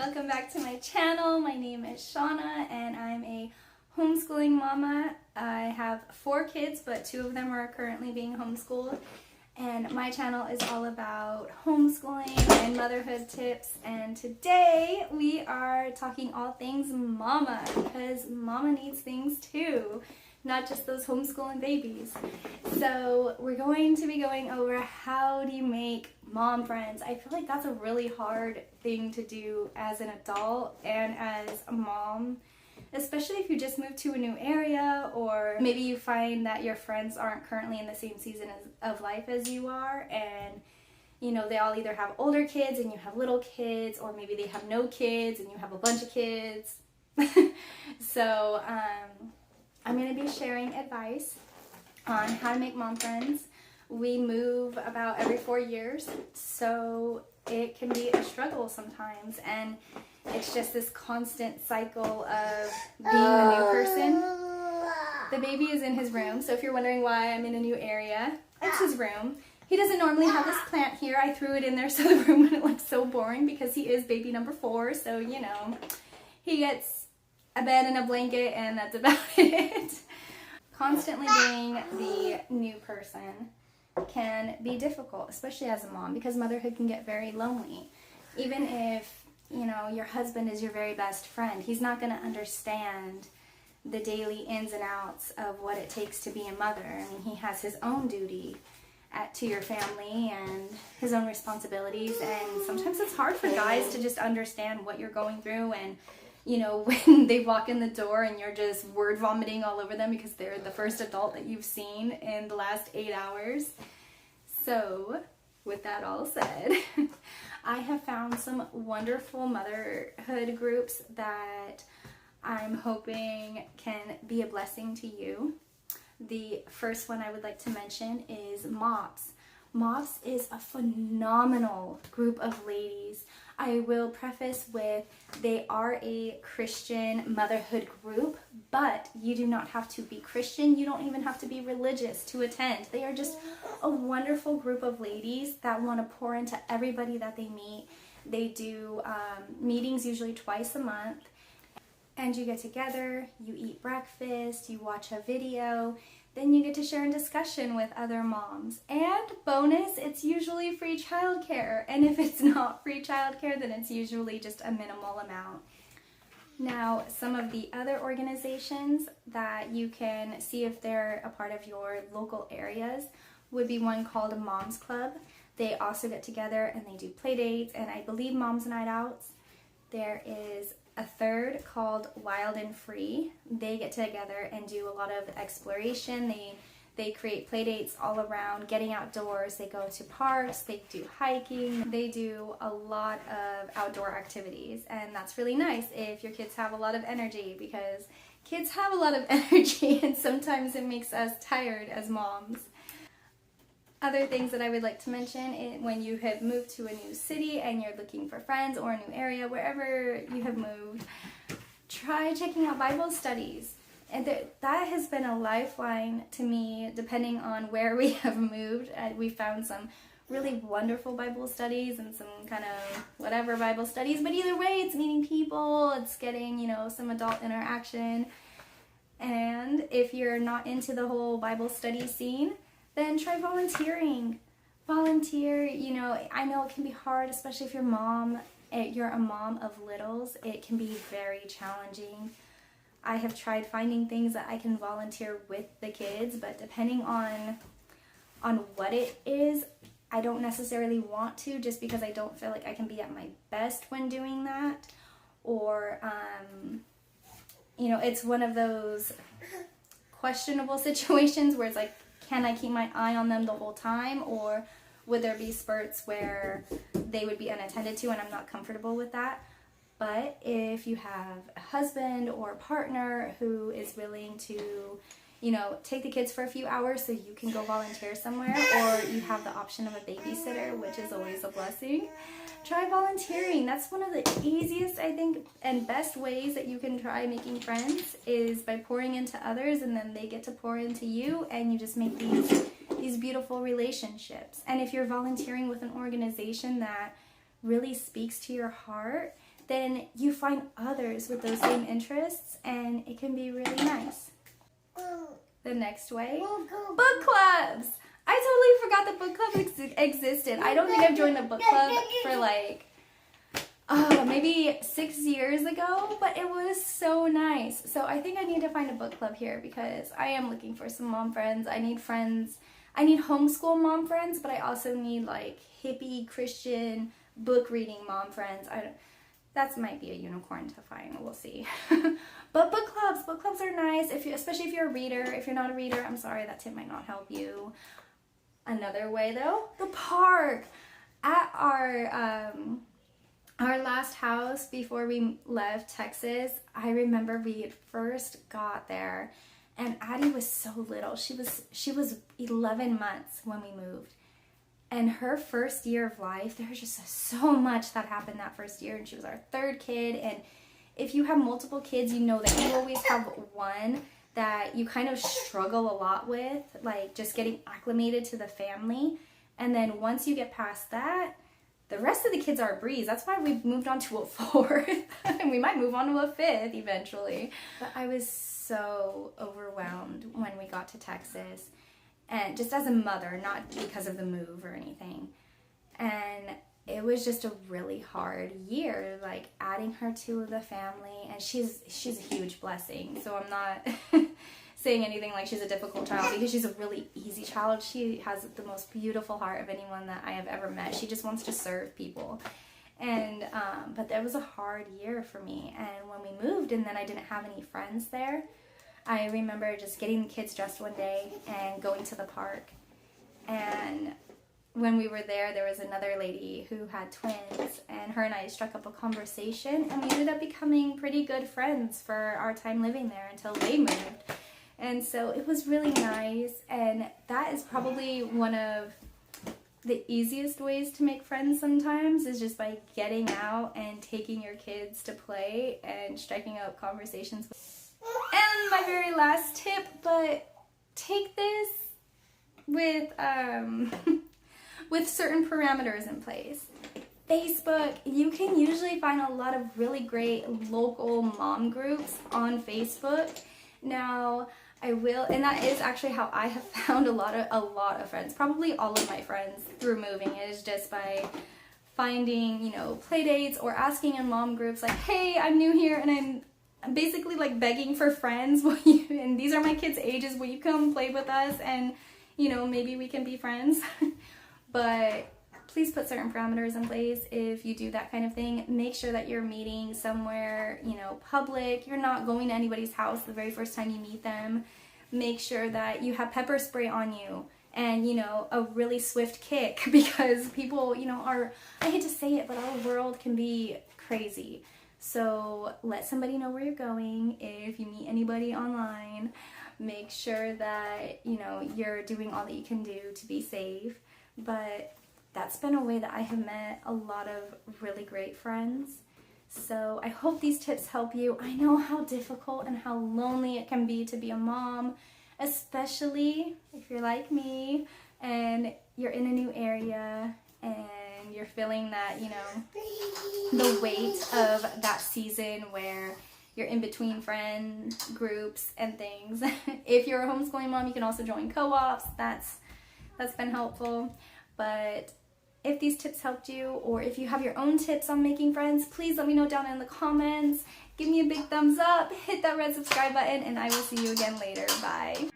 welcome back to my channel. My name is Shauna and I'm a homeschooling mama. I have 4 kids, but 2 of them are currently being homeschooled. And my channel is all about homeschooling and motherhood tips. And today we are talking all things mama, because mama needs things too, not just those homeschooling babies. So we're going to be going over how do you make mom friends. I feel like that's a really hard thing to do as an adult and as a mom, especially if you just moved to a new area, or maybe you find that your friends aren't currently in the same season of life as you are, and you know, they all either have older kids and you have little kids, or maybe they have no kids and you have a bunch of kids. So I'm going to be sharing advice on how to make mom friends. We move about every 4 years, so it can be a struggle sometimes, and it's just this constant cycle of being a new person. The baby is in his room, so if you're wondering why I'm in a new area, it's his room. He doesn't normally have this plant here. I threw it in there so the room wouldn't look so boring, because he is baby number 4, so you know, he gets a bed and a blanket and that's about it. Constantly being the new person can be difficult, especially as a mom, because motherhood can get very lonely. Even if, you know, your husband is your very best friend, he's not going to understand the daily ins and outs of what it takes to be a mother. I mean, he has his own duty to your family and his own responsibilities, and sometimes it's hard for guys to just understand what you're going through, and you know, when they walk in the door and you're just word vomiting all over them because they're the first adult that you've seen in the last 8 hours. So, with that all said, I have found some wonderful motherhood groups that I'm hoping can be a blessing to you. The first one I would like to mention is MOPS. MOPS is a phenomenal group of ladies. I will preface with, they are a Christian motherhood group, but you do not have to be Christian. You don't even have to be religious to attend. They are just a wonderful group of ladies that want to pour into everybody that they meet. They do meetings usually twice a month, and you get together, you eat breakfast, you watch a video, then you get to share in discussion with other moms. And bonus, it's usually free childcare. And if it's not free childcare, then it's usually just a minimal amount. Now, some of the other organizations that you can see if they're a part of your local areas would be one called Mom's Club. They also get together and they do play dates, and I believe Mom's Night Outs. There is a third called Wild and Free. They get together and do a lot of exploration. They create play dates all around getting outdoors. They go to parks, they do hiking, they do a lot of outdoor activities, and that's really nice if your kids have a lot of energy, because kids have a lot of energy and sometimes it makes us tired as moms. Other things that I would like to mention is when you have moved to a new city and you're looking for friends, or a new area, wherever you have moved, try checking out Bible studies. And that has been a lifeline to me, depending on where we have moved. We found some really wonderful Bible studies and some kind of whatever Bible studies, but either way, it's meeting people, it's getting, you know, some adult interaction. And if you're not into the whole Bible study scene, then try volunteering. Volunteer, you know, I know it can be hard, especially if you're a mom of littles. It can be very challenging. I have tried finding things that I can volunteer with the kids, but depending on what it is, I don't necessarily want to, just because I don't feel like I can be at my best when doing that. Or, you know, it's one of those questionable situations where it's like, can I keep my eye on them the whole time, or would there be spurts where they would be unattended to and I'm not comfortable with that? But if you have a husband or a partner who is willing to, you know, take the kids for a few hours so you can go volunteer somewhere, or you have the option of a babysitter, which is always a blessing, try volunteering. That's one of the easiest, I think, and best ways that you can try making friends, is by pouring into others, and then they get to pour into you, and you just make these beautiful relationships. And if you're volunteering with an organization that really speaks to your heart, then you find others with those same interests, and it can be really nice. The next way, book clubs. I totally forgot that book club existed. I don't think I've joined a book club for like maybe 6 years ago, but it was so nice. So I think I need to find a book club here because I am looking for some mom friends. I need friends. I need homeschool mom friends, but I also need like hippie Christian book reading mom friends. That might be a unicorn to find. We'll see. But book clubs are nice. Especially if you're a reader. If you're not a reader, I'm sorry, that tip might not help you. Another way though, the park. At our last house before we left Texas, I remember we had first got there, and Addie was so little. She was 11 months when we moved. And her first year of life, there was just so much that happened that first year, and she was our third kid. And if you have multiple kids, you know that you always have one that you kind of struggle a lot with, like just getting acclimated to the family. And then once you get past that, the rest of the kids are a breeze. That's why we've moved on to a fourth, and we might move on to a fifth eventually. But I was so overwhelmed when we got to Texas, and just as a mother, not because of the move or anything. And it was just a really hard year, like adding her to the family, and she's a huge blessing. So I'm not saying anything like she's a difficult child, because she's a really easy child. She has the most beautiful heart of anyone that I have ever met. She just wants to serve people. And but that was a hard year for me. And when we moved and then I didn't have any friends there, I remember just getting the kids dressed one day and going to the park. And when we were there, there was another lady who had twins, and her and I struck up a conversation, and we ended up becoming pretty good friends for our time living there until they moved. And so it was really nice, and that is probably one of the easiest ways to make friends sometimes, is just by getting out and taking your kids to play and striking up conversations. And my very last tip, but take this with with certain parameters in place. Facebook, you can usually find a lot of really great local mom groups on Facebook. Now, and that is actually how I have found a lot of friends. Probably all of my friends through moving is just by finding, play dates or asking in mom groups like, hey, I'm new here and I'm basically like begging for friends. And these are my kids' ages. Will you come play with us? And, maybe we can be friends. But please put certain parameters in place if you do that kind of thing. Make sure that you're meeting somewhere, public. You're not going to anybody's house the very first time you meet them. Make sure that you have pepper spray on you and, a really swift kick, because people, I hate to say it, but our world can be crazy. So let somebody know where you're going. If you meet anybody online, make sure that, you're doing all that you can do to be safe. But that's been a way that I have met a lot of really great friends. So I hope these tips help you. I know how difficult and how lonely it can be to be a mom, especially if you're like me and you're in a new area and you're feeling that, the weight of that season where you're in between friend groups and things. If you're a homeschooling mom, you can also join co-ops. That's been helpful. But if these tips helped you, or if you have your own tips on making friends, please let me know down in the comments. Give me a big thumbs up, hit that red subscribe button, and I will see you again later. Bye.